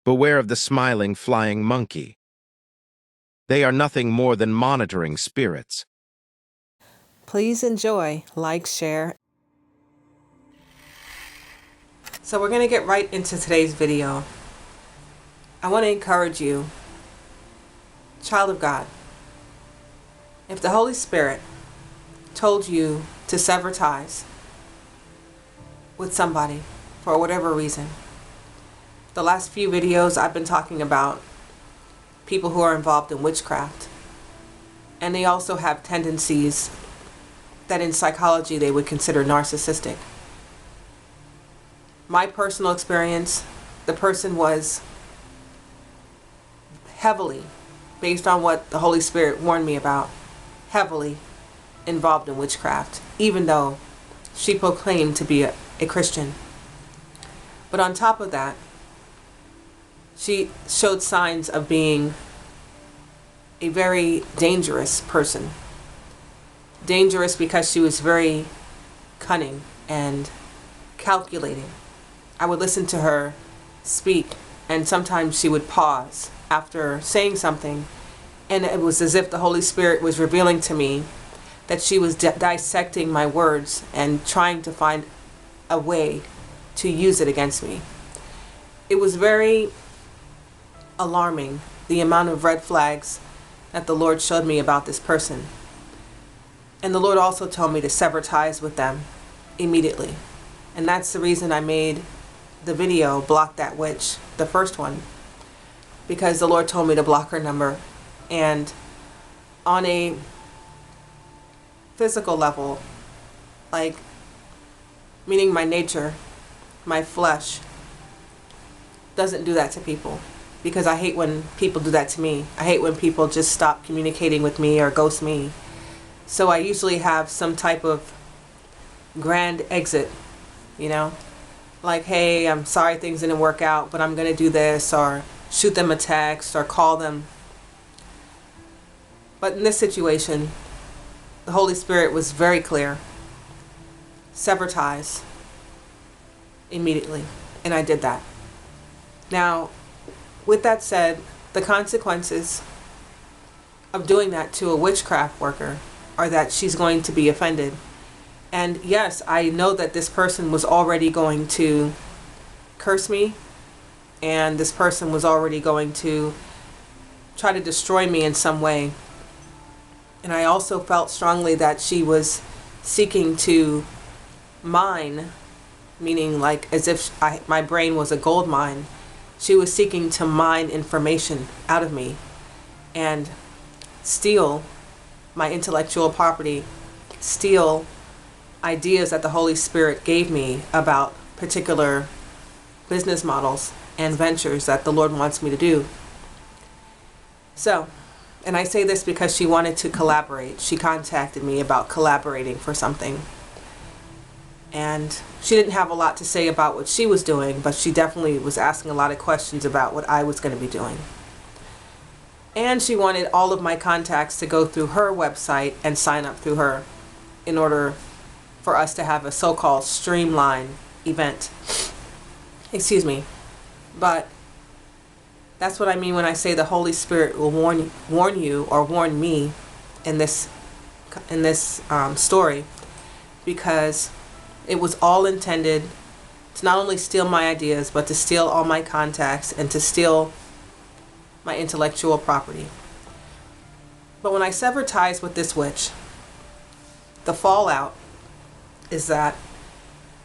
Beware of the smiling, flying monkey. They are nothing more than monitoring spirits. Please enjoy, like, share. So we're going to get right into today's video. I want to encourage you, child of God, if the Holy Spirit told you to sever ties with somebody for whatever reason, the last few videos I've been talking about people who are involved in witchcraft, and they also have tendencies that in psychology they would consider narcissistic. My personal experience, the person was heavily, based on what the Holy Spirit warned me about, heavily involved in witchcraft, even though she proclaimed to be a Christian. But on top of that, she showed signs of being a very dangerous person. Dangerous because she was very cunning and calculating. I would listen to her speak, and sometimes she would pause after saying something, and it was as if the Holy Spirit was revealing to me that she was dissecting my words and trying to find a way to use it against me. It was very alarming, the amount of red flags that the Lord showed me about this person. And the Lord also told me to sever ties with them immediately. And that's the reason I made the video, Block That Witch, the first one, because the Lord told me to block her number. And on a physical level, like, meaning my nature, my flesh, doesn't do that to people, because I hate when people do that to me. I hate when people just stop communicating with me or ghost me. So I usually have some type of grand exit, you know, like, hey, I'm sorry things didn't work out, but I'm going to do this, or shoot them a text or call them. But in this situation, the Holy Spirit was very clear. Sever ties immediately. And I did that. Now, with that said, the consequences of doing that to a witchcraft worker are that she's going to be offended. And yes, I know that this person was already going to curse me, and this person was already going to try to destroy me in some way. And I also felt strongly that she was seeking to mine, meaning like as if my brain was a gold mine. She was seeking to mine information out of me and steal my intellectual property, steal ideas that the Holy Spirit gave me about particular business models and ventures that the Lord wants me to do. So, and I say this because she wanted to collaborate. She contacted me about collaborating for something. And she didn't have a lot to say about what she was doing, but she definitely was asking a lot of questions about what I was going to be doing. And she wanted all of my contacts to go through her website and sign up through her in order for us to have a so-called streamlined event. Excuse me. But that's what I mean when I say the Holy Spirit will warn you or warn me in this story, because it was all intended to not only steal my ideas, but to steal all my contacts and to steal my intellectual property. But when I severed ties with this witch, the fallout is that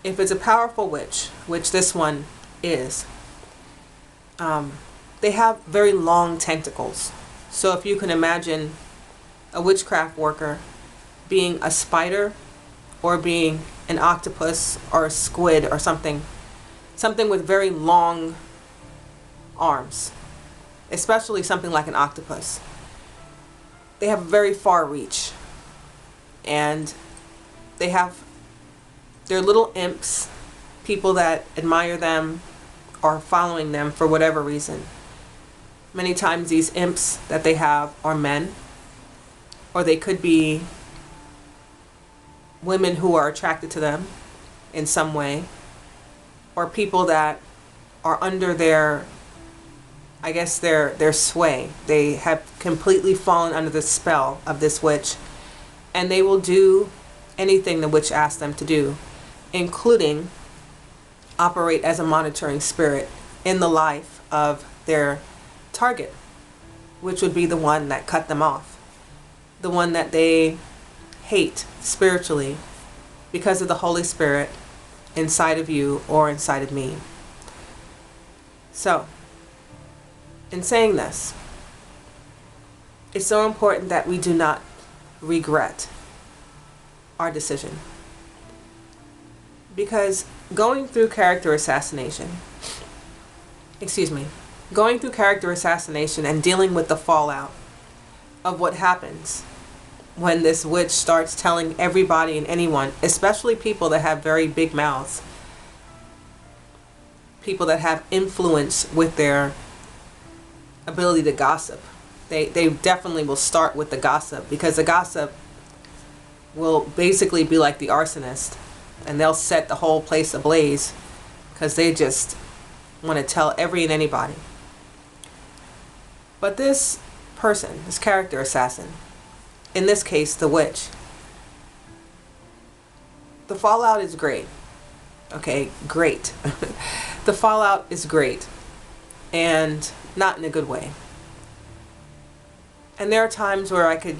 if it's a powerful witch, which this one is, they have very long tentacles. So if you can imagine a witchcraft worker being a spider or being an octopus or a squid or something with very long arms, especially something like an octopus. They have very far reach, and they're little imps, people that admire them or following them for whatever reason. Many times these imps that they have are men, or they could be women who are attracted to them in some way, or people that are under their I guess, their sway. They have completely fallen under the spell of this witch, and they will do anything the witch asks them to do, including operate as a monitoring spirit in the life of their target, which would be the one that cut them off, the one that they hate spiritually because of the Holy Spirit inside of you or inside of me. So, in saying this, it's so important that we do not regret our decision. Because going through character assassination and dealing with the fallout of what happens when this witch starts telling everybody and anyone, especially people that have very big mouths, people that have influence with their ability to gossip. They definitely will start with the gossip, because the gossip will basically be like the arsonist, and they'll set the whole place ablaze because they just want to tell every and anybody. But this person, this character assassin, in this case the witch, the fallout is great. Okay, great. The fallout is great, and not in a good way. And there are times where I could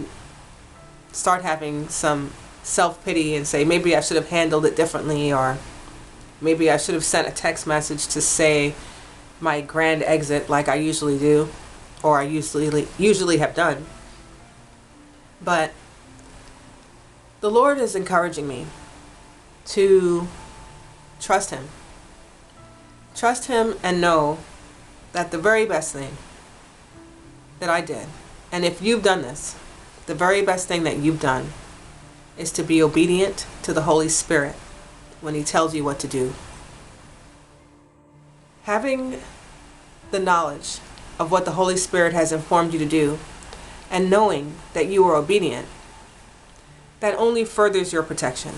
start having some self-pity and say, maybe I should have handled it differently, or maybe I should have sent a text message to say my grand exit like I usually do, or I usually have done. But the Lord is encouraging me to trust Him. Trust Him and know that the very best thing that I did, and if you've done this, the very best thing that you've done is to be obedient to the Holy Spirit when He tells you what to do. Having the knowledge of what the Holy Spirit has informed you to do, and knowing that you are obedient, that only furthers your protection.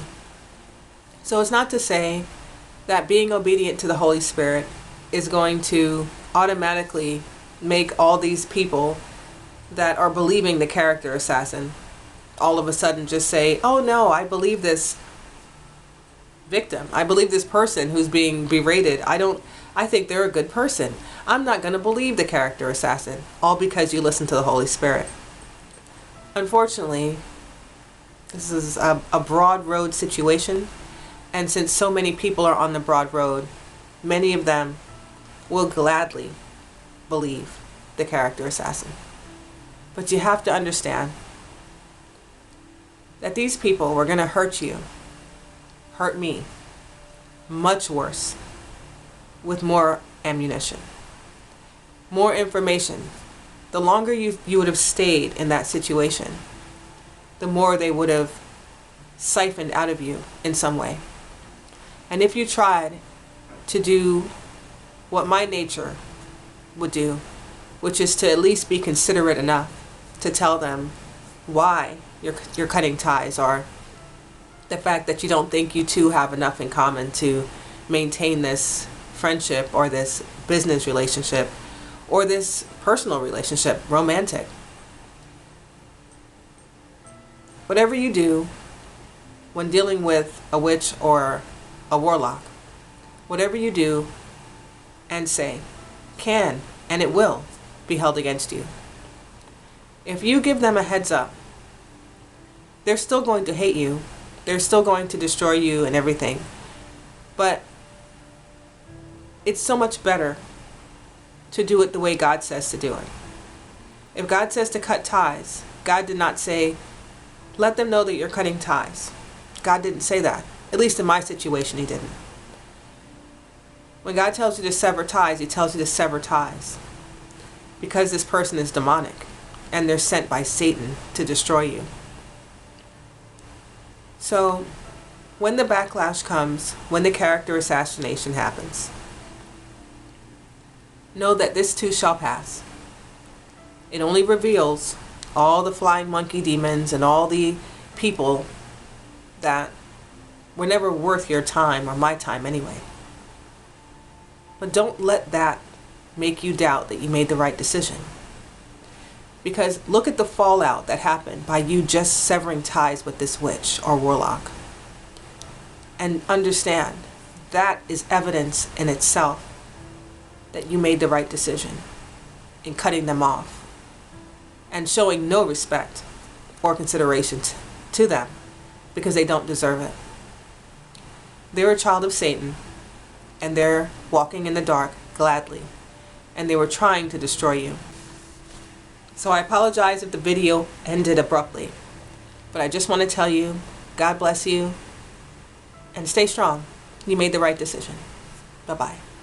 So it's not to say that being obedient to the Holy Spirit is going to automatically make all these people that are believing the character assassin all of a sudden just say, oh no, I believe this victim. I believe this person who's being berated. I think they're a good person. I'm not going to believe the character assassin, all because you listen to the Holy Spirit. Unfortunately, this is a broad road situation, and since so many people are on the broad road, many of them will gladly believe the character assassin. But you have to understand that these people were going to hurt you, hurt me, much worse, with more ammunition, more information. The longer you would have stayed in that situation, the more they would have siphoned out of you in some way. And if you tried to do what my nature would do, which is to at least be considerate enough to tell them why you're cutting ties, or the fact that you don't think you two have enough in common to maintain this friendship or this business relationship or this personal relationship, romantic. Whatever you do when dealing with a witch or a warlock, whatever you do and say can and it will be held against you. If you give them a heads up, they're still going to hate you. They're still going to destroy you and everything. But it's so much better to do it the way God says to do it. If God says to cut ties, God did not say, let them know that you're cutting ties. God didn't say that. At least in my situation, He didn't. When God tells you to sever ties, He tells you to sever ties. Because this person is demonic, and they're sent by Satan to destroy you. So, when the backlash comes, when the character assassination happens, know that this too shall pass. It only reveals all the flying monkey demons and all the people that were never worth your time or my time anyway. But don't let that make you doubt that you made the right decision. Because look at the fallout that happened by you just severing ties with this witch or warlock. And understand, that is evidence in itself that you made the right decision in cutting them off and showing no respect or consideration to them because they don't deserve it. They're a child of Satan, and they're walking in the dark gladly, and they were trying to destroy you. So I apologize if the video ended abruptly, but I just want to tell you, God bless you, and stay strong. You made the right decision. Bye-bye.